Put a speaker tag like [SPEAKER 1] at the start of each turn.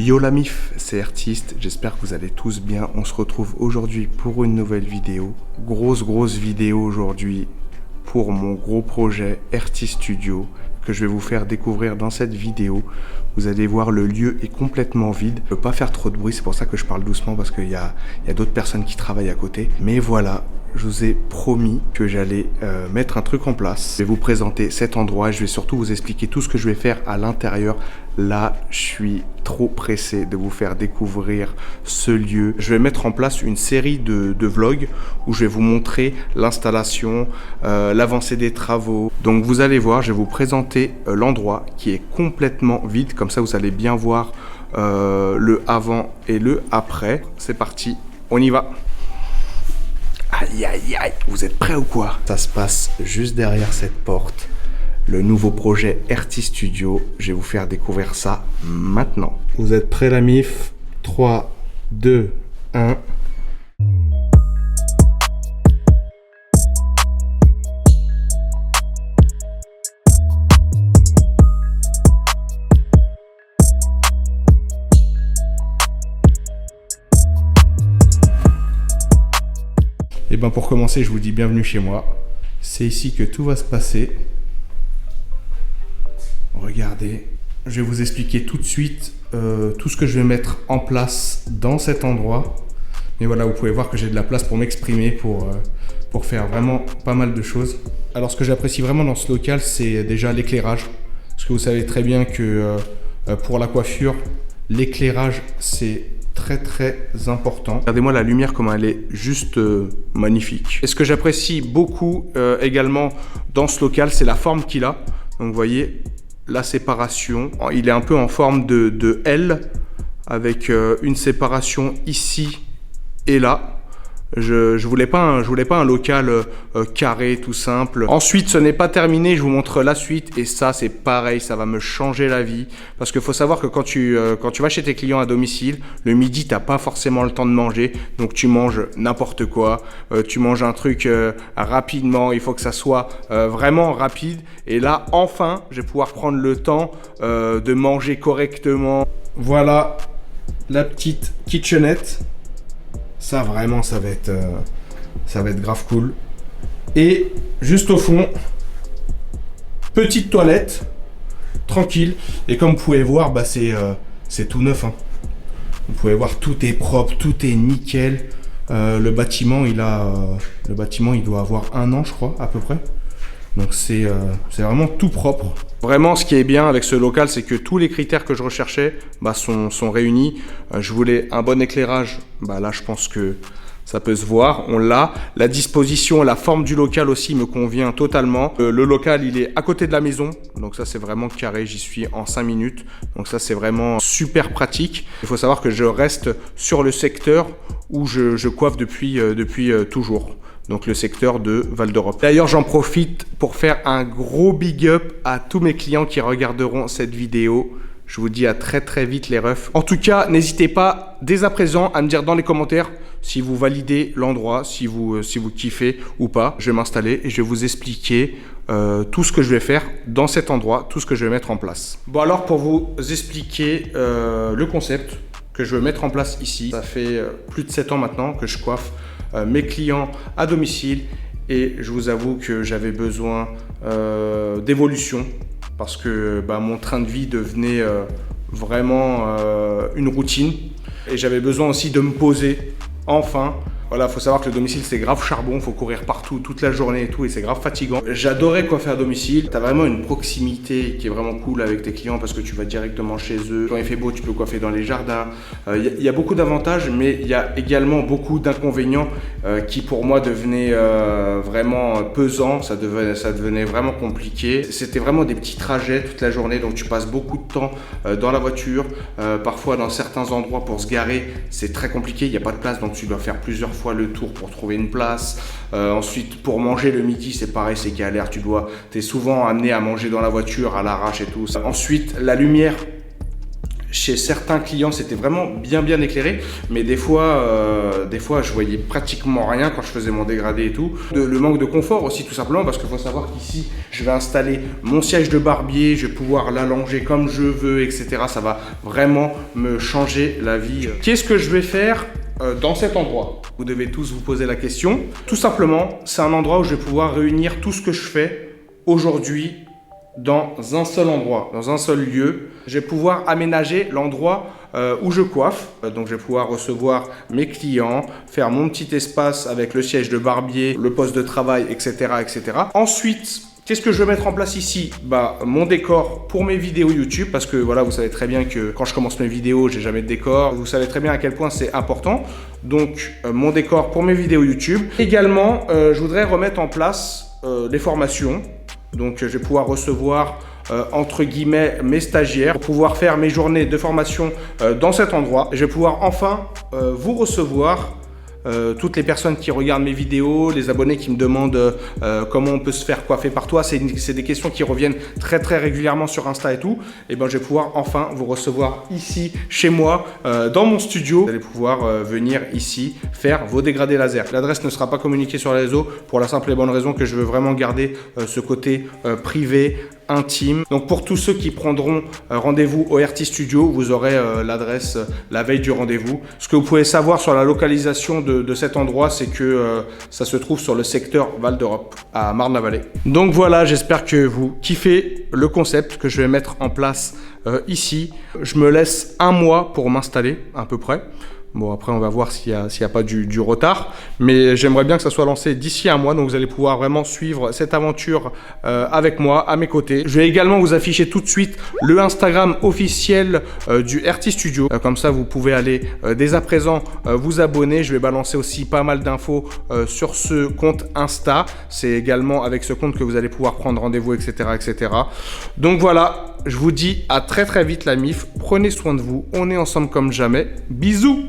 [SPEAKER 1] Yo la mif, c'est Artiste, j'espère que vous allez tous bien. On se retrouve aujourd'hui pour une nouvelle vidéo. Grosse vidéo aujourd'hui pour mon gros projet Artist Studio que je vais vous faire découvrir dans cette vidéo. Vous allez voir, le lieu est complètement vide. Je ne peux pas faire trop de bruit, c'est pour ça que je parle doucement parce qu'il y a d'autres personnes qui travaillent à côté. Mais voilà, je vous ai promis que j'allais mettre un truc en place. Je vais vous présenter cet endroit et je vais surtout vous expliquer tout ce que je vais faire à l'intérieur. Là, je suis trop pressé de vous faire découvrir ce lieu. Je vais mettre en place une série de vlogs où je vais vous montrer l'installation, l'avancée des travaux. Donc vous allez voir, je vais vous présenter l'endroit qui est complètement vide. Comme ça, vous allez bien voir le avant et le après. C'est parti, on y va. Aïe aïe aïe, vous êtes prêts ou quoi? Ça se passe juste derrière cette porte. Le nouveau projet Artist Studio, je vais vous faire découvrir ça maintenant. Vous êtes prêts la mif? 3, 2, 1. Et bien pour commencer, je vous dis bienvenue chez moi. C'est ici que tout va se passer. Regardez, je vais vous expliquer tout de suite tout ce que je vais mettre en place dans cet endroit. Mais voilà, vous pouvez voir que j'ai de la place pour m'exprimer, pour faire vraiment pas mal de choses. Alors ce que j'apprécie vraiment dans ce local, c'est déjà l'éclairage. Parce que vous savez très bien que pour la coiffure, l'éclairage c'est très important. Regardez-moi la lumière comme elle est juste magnifique. Et ce que j'apprécie beaucoup également dans ce local, c'est la forme qu'il a. Donc vous voyez la séparation, il est un peu en forme de L avec une séparation ici et là. Je voulais pas un local carré tout simple. Ensuite, ce n'est pas terminé, je vous montre la suite et ça c'est pareil, ça va me changer la vie parce qu'il faut savoir que quand tu vas chez tes clients à domicile, le midi t'as pas forcément le temps de manger, donc tu manges n'importe quoi, tu manges un truc rapidement, il faut que ça soit vraiment rapide et là enfin je vais pouvoir prendre le temps de manger correctement. Voilà la petite kitchenette. Ça vraiment, ça va être grave cool. Et juste au fond, petite toilette, tranquille. Et comme vous pouvez voir, bah c'est tout neuf. Hein. Vous pouvez voir, tout est propre, tout est nickel. Le bâtiment, il doit avoir 1 an, je crois, à peu près. Donc c'est vraiment tout propre. Vraiment, ce qui est bien avec ce local, c'est que tous les critères que je recherchais sont réunis. Je voulais un bon éclairage. Là, je pense que ça peut se voir. On l'a. La disposition, la forme du local aussi me convient totalement. Le local, il est à côté de la maison. Donc ça, c'est vraiment carré. J'y suis en 5 minutes. Donc ça, c'est vraiment super pratique. Il faut savoir que je reste sur le secteur où je coiffe depuis toujours. Donc le secteur de Val d'Europe. D'ailleurs, j'en profite pour faire un gros big up à tous mes clients qui regarderont cette vidéo. Je vous dis à très vite les refs. En tout cas, n'hésitez pas dès à présent à me dire dans les commentaires si vous validez l'endroit, si vous kiffez ou pas. Je vais m'installer et je vais vous expliquer tout ce que je vais faire dans cet endroit, tout ce que je vais mettre en place. Bon alors, pour vous expliquer le concept que je veux mettre en place ici, ça fait plus de 7 ans maintenant que je coiffe mes clients à domicile et je vous avoue que j'avais besoin d'évolution parce que mon train de vie devenait vraiment une routine et j'avais besoin aussi de me poser enfin. Voilà, faut savoir que le domicile c'est grave charbon, faut courir partout toute la journée et tout et c'est grave fatigant. J'adorais coiffer à domicile, t'as vraiment une proximité qui est vraiment cool avec tes clients parce que tu vas directement chez eux. Quand il fait beau, tu peux coiffer dans les jardins. Il y a beaucoup d'avantages, mais il y a également beaucoup d'inconvénients qui pour moi devenaient vraiment pesants, ça devenait vraiment compliqué. C'était vraiment des petits trajets toute la journée, donc tu passes beaucoup de temps dans la voiture. Parfois dans certains endroits pour se garer, c'est très compliqué, il n'y a pas de place, donc tu dois faire plusieurs fois le tour pour trouver une place. Ensuite, pour manger le midi, c'est pareil, c'est galère. T'es souvent amené à manger dans la voiture, à l'arrache et tout. Ensuite, la lumière. Chez certains clients, c'était vraiment bien éclairé, mais des fois, je voyais pratiquement rien quand je faisais mon dégradé et tout. Le manque de confort aussi, tout simplement, parce qu'il faut savoir qu'ici, je vais installer mon siège de barbier, je vais pouvoir l'allonger comme je veux, etc. Ça va vraiment me changer la vie. Qu'est-ce que je vais faire dans cet endroit? Vous devez tous vous poser la question. Tout simplement, c'est un endroit où je vais pouvoir réunir tout ce que je fais aujourd'hui dans un seul endroit, dans un seul lieu. Je vais pouvoir aménager l'endroit où je coiffe. Donc je vais pouvoir recevoir mes clients, faire mon petit espace avec le siège de barbier, le poste de travail, etc. etc. Ensuite, qu'est-ce que je vais mettre en place ici? Mon décor pour mes vidéos YouTube, parce que voilà, vous savez très bien que quand je commence mes vidéos, j'ai jamais de décor. Vous savez très bien à quel point c'est important. Donc mon décor pour mes vidéos YouTube. Également, je voudrais remettre en place des formations. Donc je vais pouvoir recevoir entre guillemets mes stagiaires pour pouvoir faire mes journées de formation dans cet endroit. Je vais pouvoir enfin vous recevoir toutes les personnes qui regardent mes vidéos, les abonnés qui me demandent comment on peut se faire coiffer par toi. C'est des questions qui reviennent très régulièrement sur Insta et tout. Et ben je vais pouvoir enfin vous recevoir ici, chez moi, dans mon studio. Vous allez pouvoir venir ici faire vos dégradés laser. L'adresse ne sera pas communiquée sur les réseaux pour la simple et bonne raison que je veux vraiment garder ce côté privé, intime. Donc pour tous ceux qui prendront rendez-vous au RT Studio, vous aurez l'adresse la veille du rendez-vous. Ce que vous pouvez savoir sur la localisation de cet endroit, c'est que ça se trouve sur le secteur Val d'Europe, à Marne-la-Vallée. Donc voilà, j'espère que vous kiffez le concept que je vais mettre en place ici. Je me laisse un mois pour m'installer à peu près. Bon, après, on va voir s'il n'y a pas du retard. Mais j'aimerais bien que ça soit lancé d'ici un mois. Donc, vous allez pouvoir vraiment suivre cette aventure avec moi, à mes côtés. Je vais également vous afficher tout de suite le Instagram officiel du RT Studio. Comme ça, vous pouvez aller dès à présent vous abonner. Je vais balancer aussi pas mal d'infos sur ce compte Insta. C'est également avec ce compte que vous allez pouvoir prendre rendez-vous, etc., etc. Donc, voilà. Je vous dis à très vite la MIF. Prenez soin de vous. On est ensemble comme jamais. Bisous!